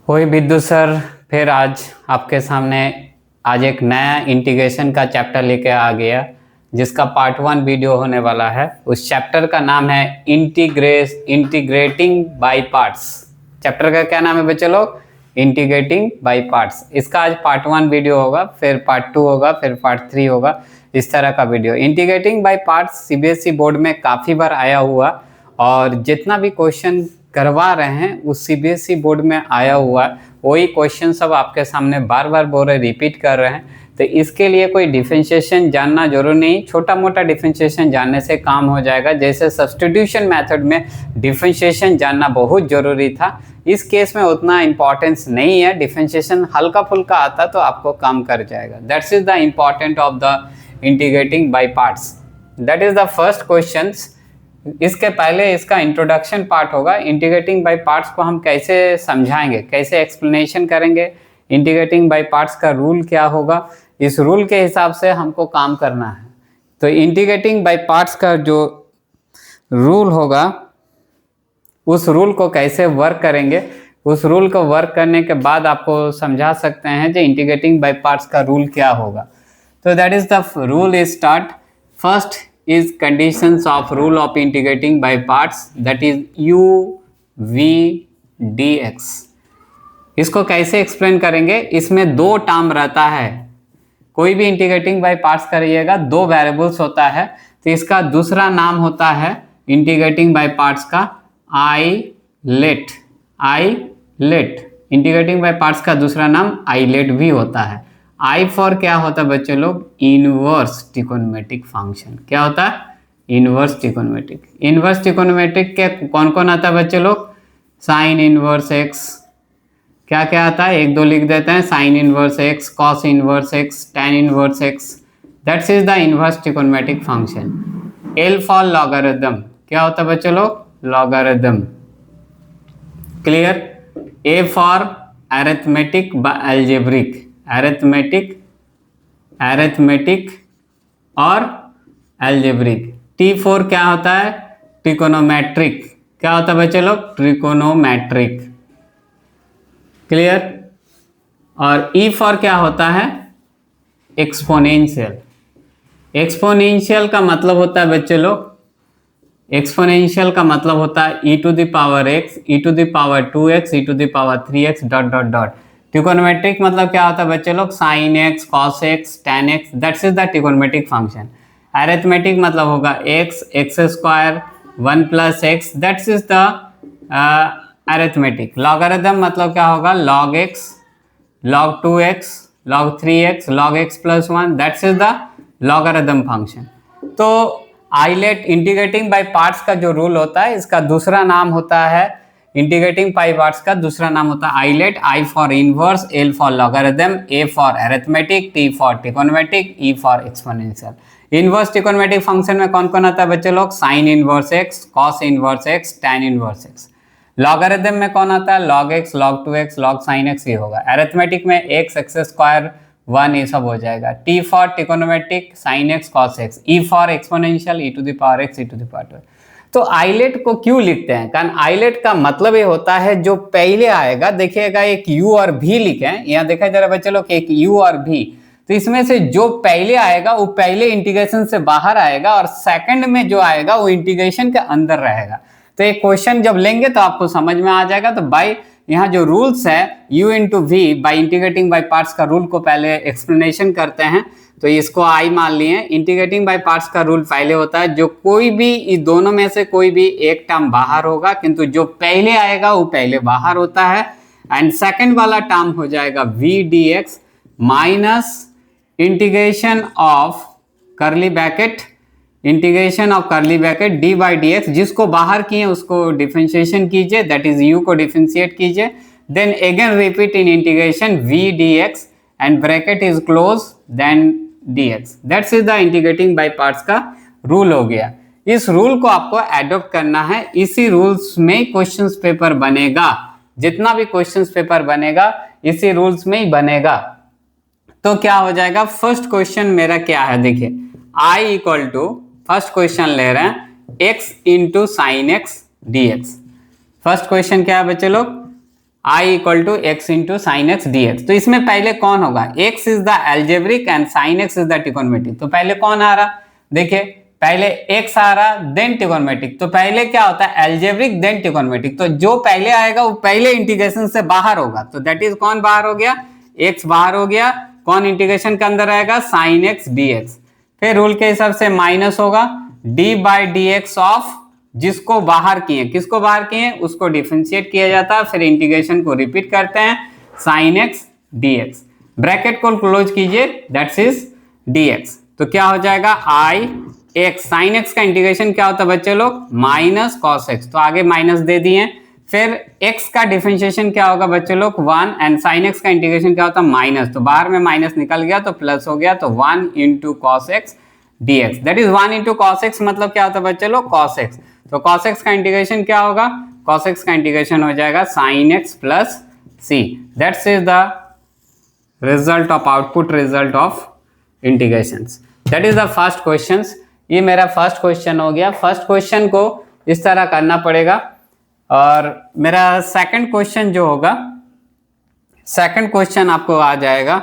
वही विद्युत सर फिर आज आपके सामने आज एक नया इंटीग्रेशन का चैप्टर लेके आ गया जिसका पार्ट 1 वीडियो होने वाला है। उस चैप्टर का नाम है इंटीग्रेटिंग बाय पार्ट्स। चैप्टर का क्या नाम है बच्चे लोग? Integrating by parts. इसका आज पार्ट 1 वीडियो होगा, फिर पार्ट 2 होगा, फिर पार्ट 3 होगा, इस तरह का video. Integrating by parts CBSE board में काफ़ी बार आया हुआ और जितना भी क्वेश्चन करवा रहे हैं उस सीबीएसई बोर्ड में आया हुआ वही क्वेश्चन सब आपके सामने बार बार बोल रहे, रिपीट कर रहे हैं। तो इसके लिए कोई डिफरेंशिएशन जानना जरूरी नहीं, छोटा मोटा डिफरेंशिएशन जानने से काम हो जाएगा। जैसे सब्स्टिट्यूशन मेथड में डिफरेंशिएशन जानना बहुत ज़रूरी था, इस केस में उतना इंपॉर्टेंस नहीं है। डिफरेंशिएशन हल्का फुल्का आता तो आपको काम कर जाएगा। That's is the important of the integrating by parts. That is the first question. इसके पहले इसका इंट्रोडक्शन पार्ट होगा। इंटीग्रेटिंग बाय पार्ट्स को हम कैसे समझाएंगे, कैसे एक्सप्लेनेशन करेंगे, इंटीग्रेटिंग बाय पार्ट्स का रूल क्या होगा, इस रूल के हिसाब से हमको काम करना है। तो इंटीग्रेटिंग बाय पार्ट्स का जो रूल होगा उस रूल को कैसे वर्क करेंगे, उस रूल को वर्क करने के बाद आपको समझा सकते हैं जो इंटीग्रेटिंग बाय पार्ट्स का रूल क्या होगा। तो that is the rule is start. First is conditions of rule of integrating by parts, that is u v dx। इसको कैसे एक्सप्लेन करेंगे? इसमें दो टर्म रहता है। कोई भी इंटीग्रेटिंग बाय पार्ट्स करिएगा, दो वेरिएबल्स होता है, तो इसका दूसरा नाम होता है इंटीग्रेटिंग बाय पार्ट्स का आईलेट। इंटीग्रेटिंग बाय पार्ट्स का दूसरा नाम आईलेट भी होता है। आई फॉर क्या होता है बच्चे लोग? Inverse trigonometric function. क्या होता है? Inverse trigonometric. इनवर्स ट्रिगोनोमेट्रिक के कौन कौन आता है बच्चे लोग? साइन इनवर्स एक्स, क्या क्या आता है? एक दो लिख देते हैं। Sine inverse x, cos inverse x, tan inverse x, that's is the inverse trigonometric function. L for logarithm, क्या होता है बच्चे लोग? Logarithm. Clear? A for arithmetic algebraic, arithmetic और एल्जेब्रिक। टी फोर क्या होता है? ट्रिकोनोमेट्रिक। क्या होता है बच्चे लोग? ट्रिकोनोमेट्रिक। क्लियर? और ई फॉर क्या होता है? एक्सपोनेंशियल। एक्सपोनेंशियल का मतलब होता है बच्चे लोग, एक्सपोनेंशियल का मतलब होता है e to the power x, e to the power 2x, e to the power 3x dot dot डॉट। ट्रिगोनोमेट्रिक मतलब क्या होता है बच्चे लोग? Sine x, cos x, tan x, that's is the trigonometric function. Arithmetic मतलब होगा x, x square, 1 plus x, that's is the arithmetic. Logarithm मतलब क्या होगा? Log x, log 2x, log 3x, log x plus 1, that's is the logarithm function. तो eyelet integrating by parts का जो rule होता है, इसका दूसरा नाम होता है इंटीग्रेटिंग बाय पार्ट्स का दूसरा नाम होता है eyelet. I for inverse, L for logarithm, A for arithmetic, T for trigonometric, E for exponential. Inverse trigonometric function में कौन कौन आता है बच्चे लोग? Sine inverse x, cos inverse x, tan inverse x. Logarithm में कौन आता है? Log x, log 2x, log sine x, ये होगा। अरिथमेटिक में एक्स, एक्स स्क्वायर, 1, ये सब हो जाएगा। T for trigonometric, sine x, cos x. E for exponential, E to the power x, E to the power 2। तो आईलेट को क्यों लिखते हैं? कारण आईलेट का मतलब ये होता है जो पहले आएगा, देखिएगा एक u और v लिखे हैं, यहाँ देखा जरा बच्चे लोग, एक u और v, तो इसमें से जो पहले आएगा वो पहले इंटीग्रेशन से बाहर आएगा और सेकंड में जो आएगा वो इंटीग्रेशन के अंदर रहेगा। तो एक क्वेश्चन जब लेंगे तो आपको समझ में आ जाएगा। तो बाय यहाँ जो रूल्स है u into v by integrating by parts का रूल को पहले एक्सप्लेनेशन करते हैं। तो इसको आई मान लिए। इंटीग्रेटिंग बाय पार्ट्स का रूल पहले होता है जो कोई भी इस दोनों में से कोई भी एक टर्म बाहर होगा, किंतु जो पहले आएगा वो पहले बाहर होता है। एंड सेकंड वाला टर्म हो जाएगा v d x minus integration of curly bracket, integration of curly bracket d by d x. जिसको बाहर किए उसको डिफरेंशिएशन कीजिए, दैट इज यू को डिफरेंशिएट कीजिए, then again repeat in integration v d x and bracket is close, then dx। That's is the integrating by parts का rule हो गया। इस रूल को आपको एडॉप्ट करना है, इसी रूल्स में क्वेश्चंस पेपर बनेगा। जितना भी क्वेश्चंस पेपर बनेगा इसी रूल्स में ही बनेगा। तो क्या हो जाएगा? फर्स्ट क्वेश्चन मेरा क्या है? देखिए i equal to, first question ले रहे हैं x into sine x d x. First question क्या है बच्चे लोग? I equal to x into sine x d x. तो इसमें पहले कौन होगा, x is the algebraic and sine x is the trigonometric. तो पहले कौन आ रहा, देखिए पहले एक्स आ रहा देन ट्रिगोनोमेट्रिक। तो पहले क्या होता है एल्जेब्रिक देन ट्रिगोनोमेट्रिक। तो जो पहले आएगा वो पहले इंटीग्रेशन से बाहर होगा। तो दैट इज कौन बाहर हो गया, एक्स बाहर हो गया। कौन इंटीग्रेशन के अंदर आएगा, साइन एक्स डी एक्स। फिर रूल के हिसाब से माइनस होगा D by d x of, जिसको बाहर किए, किसको बाहर किए, उसको डिफरेंशिएट किया जाता है। फिर इंटीग्रेशन को रिपीट करते हैं, sign x d x. Bracket को क्लोज कीजिए, दैट्स इज डी एक्स। तो क्या हो जाएगा, आई एक्स, साइन एक्स का इंटीग्रेशन क्या होता है बच्चे लोग, माइनस कॉस एक्स। तो आगे माइनस दे दिए। फिर x का डिफरेंशिएशन क्या होगा बच्चे लोग, 1, एंड साइन x का इंटीग्रेशन क्या होता है, माइनस। तो बाहर में माइनस निकल गया तो प्लस हो गया। तो 1 into cos x d x, that is 1 into cos x, मतलब क्या होता है बच्चे लोग, कॉस एक्स। तो कॉस एक्स का इंटीग्रेशन क्या होगा, कॉस एक्स का इंटीग्रेशन हो जाएगा sine x plus c. That's is the result of output result of integrations. That is the first question. ये मेरा फर्स्ट क्वेश्चन हो गया। फर्स्ट क्वेश्चन को इस तरह करना पड़ेगा। और मेरा सेकंड क्वेश्चन जो होगा, सेकंड क्वेश्चन आपको आ जाएगा,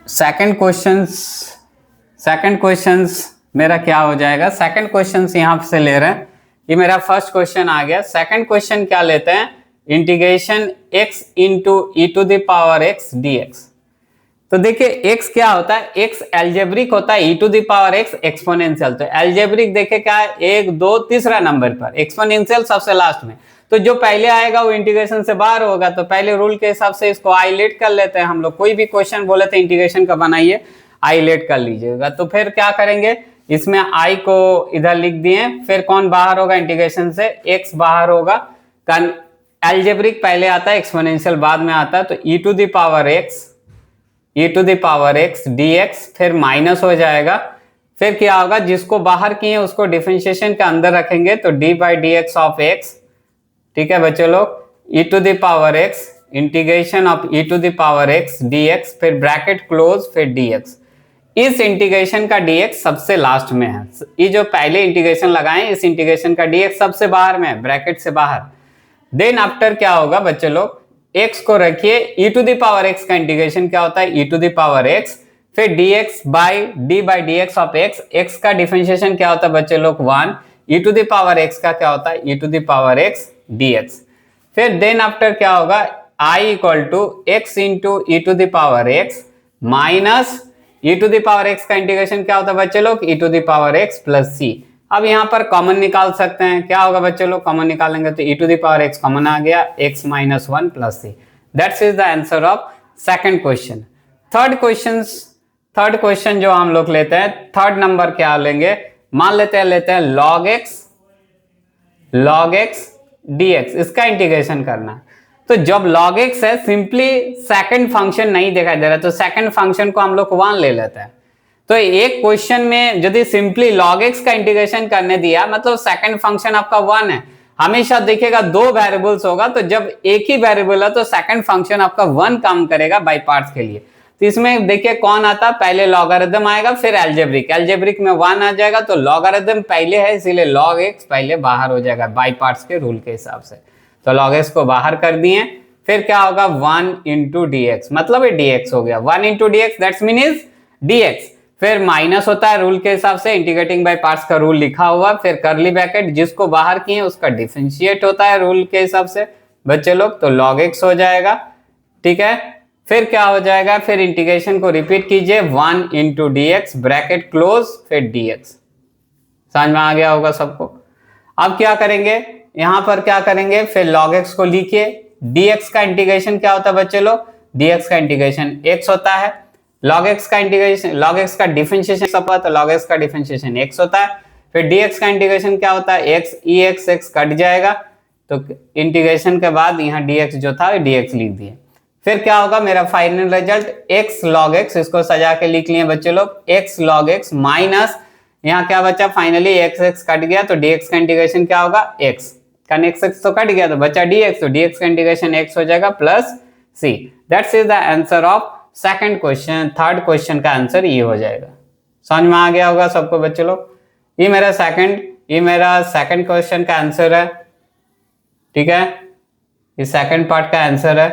सेकंड क्वेश्चंस मेरा क्या हो जाएगा, सेकंड क्वेश्चंस यहां से ले रहे हैं। ये मेरा फर्स्ट क्वेश्चन आ गया। सेकंड क्वेश्चन क्या लेते हैं, integration x into E to the power x dx। तो देखिए x क्या होता है, x एल्जेब्रिक होता है, e to the power x exponential. तो एल्जेब्रिक देखिए क्या है, 1 2 तीसरा नंबर पर, एक्सपोनेंशियल सबसे लास्ट में। तो जो पहले आएगा वो इंटीग्रेशन से बाहर होगा। तो पहले रूल के हिसाब से इसको आइलेट कर लेते हैं हम लोग। कोई भी क्वेश्चन बोले थे इंटीग्रेशन का बनाइए, आइलेट कर लीजिएगा। तो फिर क्या करेंगे, इसमें i को इधर लिख दिए। फिर कौन बाहर होगा इंटीग्रेशन से, x बाहर होगा। एल्जेब्रिक पहले आता है, एक्सपोनेंशियल बाद में आता है। तो e to the power x dx, फिर माइनस हो जाएगा। फिर क्या होगा, जिसको बाहर किए उसको डिफरेंशिएशन के अंदर रखेंगे। तो d by d x of x, ठीक है बच्चों लोग, e to the power x, integration of e to the power x dx, फिर ब्रैकेट क्लोज, फिर dx। इस इंटीग्रेशन का dx सबसे लास्ट में है। ये जो पहले इंटीग्रेशन लगाए, इस इंटीग्रेशन का dx सबसे बाहर में है, ब्रैकेट से बाहर। देन आफ्टर क्या होगा बच्चे लोग, x को रखिए, e to the power x का इंटीग्रेशन क्या होता है, e to the power x, फिर dx by d by dx of x। x का डिफरेंशिएशन क्या होता है बच्चे लोग, 1, e to the power x का क्या होता है, e to the power x dx। फिर देन आफ्टर क्या होगा, i equal to x into E to the power x minus e to the power x का इंटीग्रेशन क्या होता है बच्चे लोग, e to the power x plus c। अब यहाँ पर कॉमन निकाल सकते हैं, क्या होगा बच्चे लोग, कॉमन निकालेंगे तो e to the power x common आ गया, x minus 1 plus c। That's is the answer of second question. Third question जो हम लोग लेते हैं, थर्ड नंबर क्या लेंगे, मान लेते हैं log x dx, इसका इंटीग्रेशन करना। तो जब log x है, सिंपली सेकंड फंक्शन नहीं दिखाई दे रहा, तो सेकंड फंक्शन को हम लोग 1 ले लेते हैं। तो एक क्वेश्चन में यदि सिंपली log x का इंटीग्रेशन करने दिया, मतलब सेकंड फंक्शन आपका 1 है। हमेशा देखिएगा 2 वेरिएबल्स होगा, तो जब एक ही वेरिएबल है तो सेकंड फंक्शन आपका 1 काम करेगा बाय पार्ट्स के लिए। तो इसमें देखिए कौन आता है, पहले लॉगरिथम आएगा, फिर एल्जेब्रिक में 1 आ जाएगा। तो लॉगरिथम पहले है, इसीलिए log x पहले बाहर हो जाएगा बाय पार्ट्स के रूल के हिसाब से। तो log x को बाहर कर दिए। फिर क्या होगा, 1 इंटू डी एक्स, मतलब ये dx हो गया, 1 into D x, that's mean is dx। फिर माइनस होता है रूल के हिसाब से, इंटीग्रेटिंग बाय पार्ट्स का रूल लिखा हुआ। फिर करली ब्रैकेट, जिसको बाहर किए उसका डिफरेंशिएट होता है रूल के हिसाब से बच्चे लोग। तो log x हो जाएगा, ठीक है। फिर क्या हो जाएगा, फिर इंटीग्रेशन को रिपीट कीजिए, 1 into D x, bracket close, फिर dx। समझ में आ गया होगा सबको। अब क्या करेंगे, यहां पर क्या करेंगे, फिर log x को लिखिए। dx का इंटीग्रेशन क्या होता है बच्चे लोग, dx का इंटीग्रेशन x होता है। log x का इंटीग्रेशन, log x का डिफरेंशिएशन सब तो log x का डिफरेंशिएशन x होता है। फिर dx का इंटीग्रेशन क्या होता है, x, x कट जाएगा। तो इंटीग्रेशन के बाद यहाँ dx जो था dx लिख दिए। फिर क्या होगा, मेरा final result x log x, इसको सजा के लिख लिए बच्चे लोग, x log x माइनस यहाँ क्या बचा, फाइनली x कट गया। तो dx का इंटीग्रेशन क्या होगा, x का x तो कट गया, तो बचा dx। तो dx का इंटीग्रेशन x हो जाएगा plus c। That's is the answer of second question. Third question का आंसर ये हो जाएगा। समझ में आ गया होगा सबको बच्चे लोग। ये मेरा सेकंड क्वेश्चन का आंसर है, ठीक है। ये सेकंड पार्ट का आंसर है।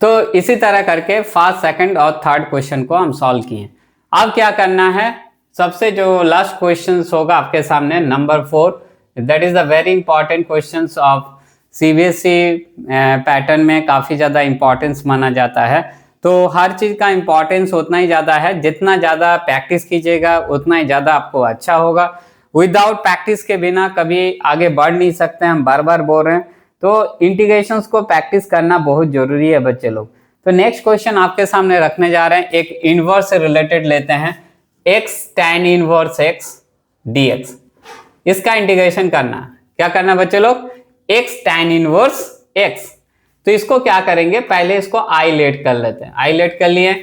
तो इसी तरह करके फर्स्ट, सेकंड और थर्ड क्वेश्चन को हम सॉल्व किए। अब क्या करना है, सबसे जो लास्ट क्वेश्चन होगा आपके सामने number 4, that is the very important question of CBSE pattern में काफी ज्यादा इंपॉर्टेंस माना जाता है। तो हर चीज का इंपॉर्टेंस उतना ही ज्यादा है, जितना ज्यादा प्रैक्टिस कीजिएगा उतना ही ज्यादा आपको अच्छा होगा। विदाउट प्रैक्टिस के बिना कभी आगे बढ़ नहीं सकते, हम बार बार बोल रहे हैं। तो इंटीग्रेशंस को प्रैक्टिस करना बहुत जरूरी है बच्चे लोग। तो नेक्स्ट क्वेश्चन आपके सामने रखने जा रहे हैं, एक इनवर्स से रिलेटेड लेते हैं, x tan inverse x dx। इसका इंटीग्रेशन करना, क्या करना बच्चे लोग, x tan इनवर्स x। तो इसको क्या करेंगे, पहले इसको आइलेट कर लेते हैं। आइलेट कर लिए,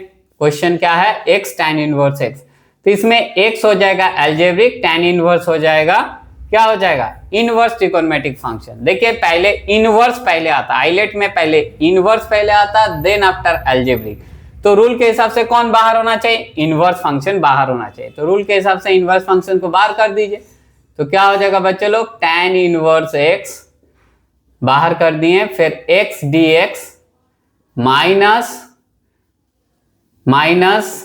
क्वेश्चन क्या है, x tan इनवर्स x। तो इसमें x हो जाएगा एल्जेब्रिक, tan इनवर्स हो जाएगा, क्या हो जाएगा, इनवर्स ट्रिकोनोमेट्रिक फंक्शन। देखिए पहले इनवर्स पहले आता, आइलेट में पहले इनवर्स पहले आता, देन आफ्टर एल्जेब्रिक। तो रूल के हिसाब से कौन बाहर होना चाहिए, इनवर्स फंक्शन बाहर होना चाहिए। तो रूल के हिसाब से इनवर्स फंक्शन को बाहर कर दीजिए। तो क्या हो जाएगा बच्चे लोग, tan इनवर्स x बाहर कर दिए, फिर x dx माइनस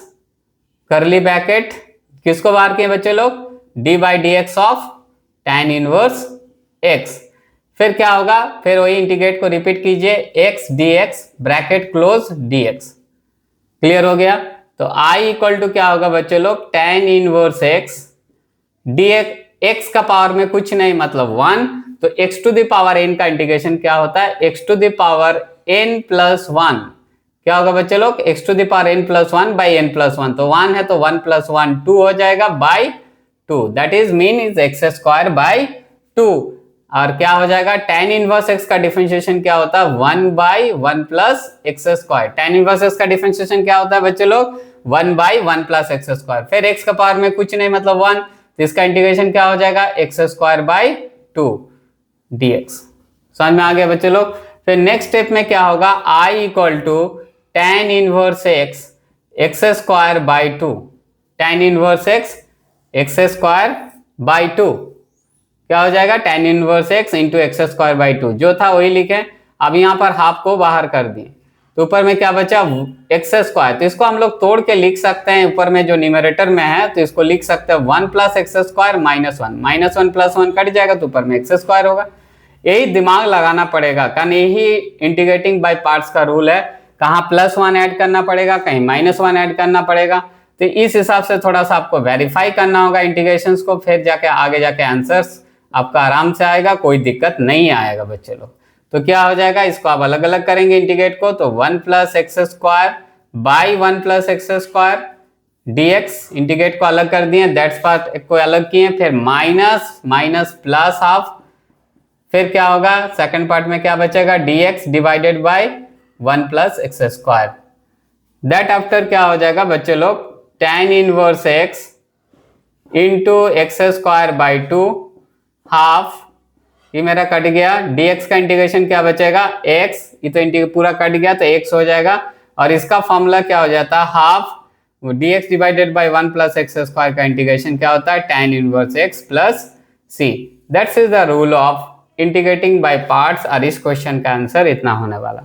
करली ब्रैकेट, किसको बाहर किए बच्चे लोग, d by d x of tan inverse x। फिर क्या होगा, फिर वही इंटीग्रेट को रिपीट कीजिए, x dx bracket close dx। Clear हो गया। तो I इक्वल टू क्या होगा बच्चे लोग, tan inverse x dx, x का पावर में कुछ नहीं मतलब 1, तो x to the power n का इंटीग्रेशन क्या होता है, x to the power n plus 1। क्या होगा बच्चे लोग, x to the power n plus 1 by n plus 1। तो 1 है तो 1 प्लस 1 2 हो जाएगा by 2, that is mean is x square by 2। और क्या हो जाएगा, tan इनवर्स x का डिफरेंशिएशन क्या होता है, 1 by 1 plus x square. tan inverse x का डिफरेंशिएशन क्या होता है बच्चे लोग, 1 बाई 1 प्लस एक्स स्क्वायर। फिर x का पावर में कुछ नहीं मतलब 1, तो इसका इंटीग्रेशन क्या हो जाएगा, एक्स स्क्वायर बाई 2 dx। समझ में आ गया बच्चे लोग। फिर नेक्स्ट स्टेप में क्या होगा, I equal to tan inverse x x square by 2, tan inverse x x square by 2, क्या हो जाएगा, tan inverse x into x square by 2, जो था वही लिखे। अब यहाँ पर हाफ को बाहर कर दिए, तो ऊपर में क्या बचा, एक्स स्क्वायर। तो इसको हम लोग तोड़ के लिख सकते हैं, ऊपर में जो न्यूमरेटर में है तो इसको लिख सकते हैं 1 plus x square minus 1, minus 1 plus 1 cut जाएगा तो ऊपर में एक्स स्क्वायर होगा। यही दिमाग लगाना पड़ेगा, कारण यही इंटीग्रेटिंग बाय पार्ट्स का रूल है, कहाँ प्लस 1 ऐड करना पड़ेगा, कहीं माइनस 1 ऐड करना पड़ेगा। तो इस हिसाब से थोड़ा सा आपको वेरीफाई करना होगा इंटीग्रेशंस को, फिर जाके आगे जाके आंसर्स आपका आराम से आएगा, कोई दिक्कत नहीं आएगा बच्चे लोग। तो क्या हो जाएगा, इसको आप अलग अलग करेंगे इंटीग्रेट को, तो 1 plus x square by 1 plus x square dx, integrate को अलग कर दिए, दैट्स पार्ट को अलग किए, फिर माइनस माइनस प्लस हाफ, फिर क्या होगा सेकंड पार्ट में क्या बचेगा, dx divided by 1 plus x square. That after क्या हो जाएगा बच्चे लोग, tan inverse x into x square by 2 half, ये मेरा कट गया, dx का इंटीग्रेशन क्या बचेगा, x, ये तो पूरा कट गया तो x हो जाएगा, और इसका फॉर्मूला क्या हो जाता है, half dx divided by 1 plus x square का इंटीग्रेशन क्या होता है, tan inverse x plus c। That's is the rule of integrating by parts, और इस क्वेश्चन का आंसर इतना होने वाला।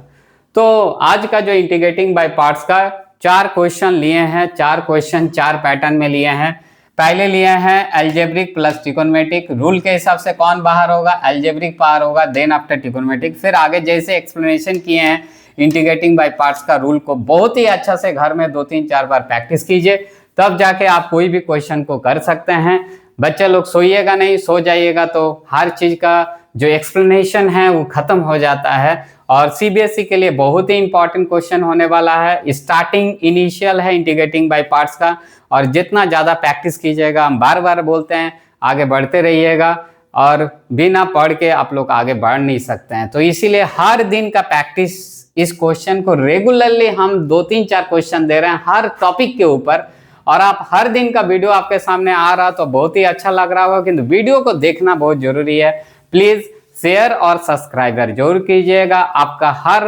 तो आज का जो इंटीग्रेटिंग बाय पार्ट्स का 4 क्वेश्चन लिए हैं, 4 क्वेश्चन 4 पैटर्न में लिए हैं। पहले लिए हैं एल्जेब्रिक प्लस ट्रिकोनोमेट्रिक, रूल के हिसाब से कौन बाहर होगा, एल्जेब्रिक बाहर होगा, देन आफ्टर ट्रिकोनोमेट्रिक। फिर आगे जैसे एक्सप्लेनेशन किए हैं इंटीग्रेटिंग बाय पार्ट्स का रूल को बहुत ही अच्छा से घर में 2-3-4 बार प्रैक्टिस कीजिए, तब जाके आप कोई भी क्वेश्चन को कर सकते हैं। बच्चे लोग सोइएगा नहीं, सो जाइएगा तो हर चीज का जो एक्सप्लेनेशन है वो खत्म हो जाता है। और सीबीएसई के लिए बहुत ही इंपॉर्टेंट क्वेश्चन होने वाला है, स्टार्टिंग इनिशियल है इंटीग्रेटिंग बाय पार्ट्स का, और जितना ज़्यादा प्रैक्टिस कीजिएगा, हम बार बार बोलते हैं आगे बढ़ते रहिएगा, और बिना पढ़ के आप लोग आगे बढ़ नहीं सकते हैं। तो इसीलिए हर दिन का प्रैक्टिस, इस क्वेश्चन को रेगुलरली हम 2-3-4 क्वेश्चन दे रहे हैं हर टॉपिक के ऊपर, और आप हर दिन का वीडियो आपके सामने आ रहा तो बहुत ही अच्छा लग रहा होगा, किंतु वीडियो को देखना बहुत जरूरी है। प्लीज शेयर और सब्सक्राइबर जरूर कीजिएगा, आपका हर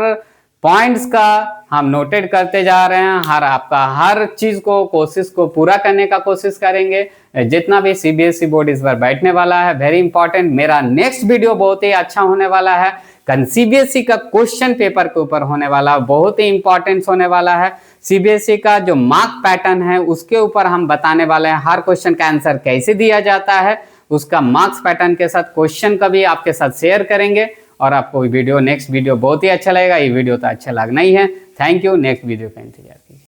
पॉइंट्स का हम नोटेड करते जा रहे हैं, आपका हर चीज को कोशिश को पूरा करने का कोशिश करेंगे। जितना भी सीबीएसई बोर्ड इस बार बैठने वाला है, वेरी इंपॉर्टेंट, मेरा नेक्स्ट वीडियो बहुत ही अच्छा होने वाला है, सीबीएसई का क्वेश्चन पेपर के ऊपर होने वाला है, बहुत ही इंपॉर्टेंस होने वाला है। सीबीएसई का जो मार्क पैटर्न है उसके ऊपर हम बताने वाले हैं, हर क्वेश्चन का आंसर कैसे दिया जाता है, उसका मार्क्स पैटर्न के साथ क्वेश्चन का भी आपके साथ शेयर करेंगे। और आपको वीडियो नेक्स्ट वीडियो बहुत ही अच्छा लगेगा, ये वीडियो तो अच्छा लगना ही है। थैंक यू, नेक्स्ट वीडियो का इंतजार कीजिए।